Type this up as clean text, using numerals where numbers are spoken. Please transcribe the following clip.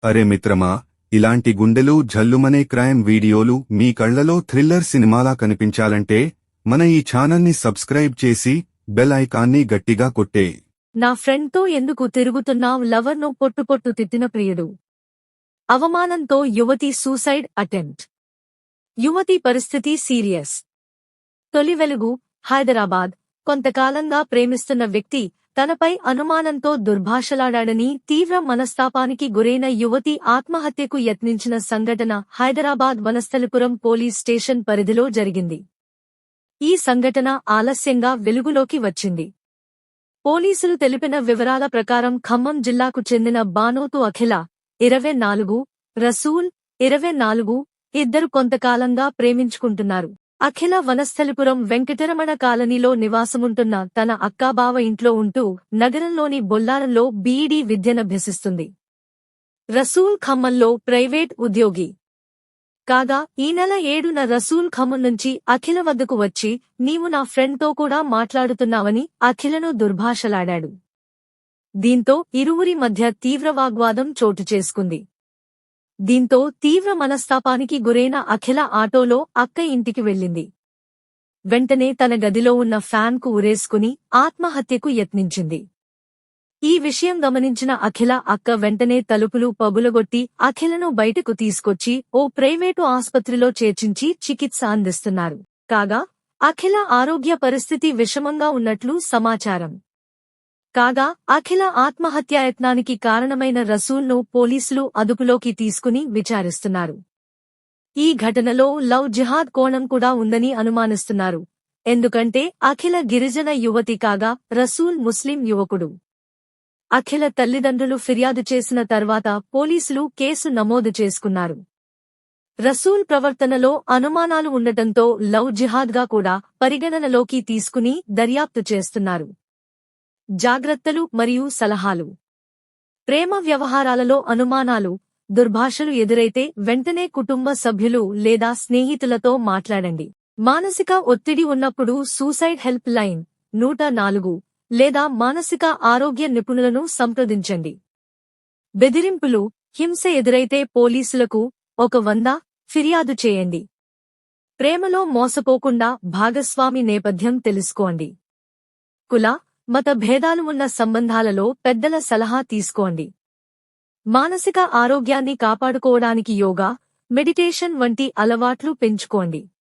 అరే మిత్రమా, ఇలాంటి గుండెలు జల్లుమనే క్రైమ్ వీడియోలు మీ కళ్లలో థ్రిల్లర్ సినిమాలా కనిపించాలంటే మన ఈ ఛానల్ని సబ్స్క్రైబ్ చేసి బెల్ ఐకాన్ని గట్టిగా కొట్టే. నా ఫ్రెండ్తో ఎందుకు తిరుగుతున్నావ్? లవర్ను పొట్టు తిట్టిన ప్రియుడు. అవమానంతో యువతి సూసైడ్ అటెంప్ట్. యువతి పరిస్థితి సీరియస్. తొలి వెలుగు, హైదరాబాద్. కొంతకాలంగా ప్రేమిస్తున్న వ్యక్తి తనపై అనుమానంతో దుర్భాషలాడాడని తీవ్ర మనస్తాపానికి గురైన యువతి ఆత్మహత్యకు యత్నించిన సంఘటన హైదరాబాద్ వనస్థలిపురం పోలీస్ స్టేషన్ పరిధిలో జరిగింది. ఈ సంఘటన ఆలస్యంగా వెలుగులోకి వచ్చింది. పోలీసులు తెలిపిన వివరాల ప్రకారం ఖమ్మం జిల్లాకు చెందిన బానోతు అఖిల 24, రసూల్ 24 ఇద్దరు కొంతకాలంగా ప్రేమించుకుంటున్నారు. అఖిల వనస్థలిపురం వెంకటరమణ కాలనీలో నివాసముంటున్న తన అక్కాబావ ఇంట్లో ఉంటూ నగరంలోని బొల్లారంలో బీఈడీ విద్యనభ్యసిస్తుంది. రసూల్ ఖమ్మంలో ప్రైవేట్ ఉద్యోగి కాగా ఈ నెల 7న రసూల్ ఖమ్మం నుంచి అఖిల వద్దకు వచ్చి నీవు నా ఫ్రెండ్తో కూడా మాట్లాడుతున్నావని అఖిలను దుర్భాషలాడాడు. దీంతో ఇరువురి మధ్య తీవ్ర వాగ్వాదం చోటు చేసుకుంది. దీంతో తీవ్ర మనస్తాపానికి గురైన అఖిల ఆటోలో అక్క ఇంటికి వెళ్ళింది. వెంటనే తన గదిలో ఉన్న ఫ్యాన్కు ఉరేసుకుని ఆత్మహత్యకు యత్నించింది. ఈ విషయం గమనించిన అఖిల అక్క వెంటనే తలుపులు పగులగొట్టి అఖిలను బయటకు తీసుకొచ్చి ఓ ప్రైవేటు ఆస్పత్రిలో చేర్చించి చికిత్స అందిస్తున్నారు. కాగా అఖిల ఆరోగ్య పరిస్థితి విషమంగా ఉన్నట్లు సమాచారం. కాగా అఖిల ఆత్మహత్యాయత్నానికి కారణమైన రసూల్ను పోలీసులు అదుపులోకి తీసుకుని విచారిస్తున్నారు. ఈ ఘటనలో లవ్ జిహాద్ కోణం కూడా ఉందని అనుమానిస్తున్నారు. ఎందుకంటే అఖిల గిరిజన యువతి కాగా రసూల్ ముస్లిం యువకుడు. అఖిల తల్లిదండ్రులు ఫిర్యాదు చేసిన తర్వాత పోలీసులు కేసు నమోదు చేసుకున్నారు. రసూల్ ప్రవర్తనలో అనుమానాలు ఉండటంతో లవ్ జిహాద్గా కూడా పరిగణనలోకి తీసుకుని దర్యాప్తు చేస్తున్నారు. జాగ్రత్తలు మరియు సలహాలు. ప్రేమ వ్యవహారాలలో అనుమానాలు, దుర్భాషలు ఎదురైతే వెంటనే కుటుంబ సభ్యులు లేదా స్నేహితులతో మాట్లాడండి. మానసిక ఒత్తిడి ఉన్నప్పుడు సూసైడ్ హెల్ప్ లైన్ 104 లేదా మానసిక ఆరోగ్య నిపుణులను సంప్రదించండి. బెదిరింపులు, హింస ఎదురైతే పోలీసులకు 100 ఫిర్యాదు చేయండి. ప్రేమలో మోసపోకుండా భాగస్వామి నేపథ్యం తెలుసుకోండి. కుల, మత భేదాలు ఉన్న సంబంధాలలో పెద్దల సలహా తీసుకోండి. మానసిక ఆరోగ్యాన్ని కాపాడుకోవడానికి యోగా, మెడిటేషన్ వంటి అలవాట్లు పెంచుకోండి.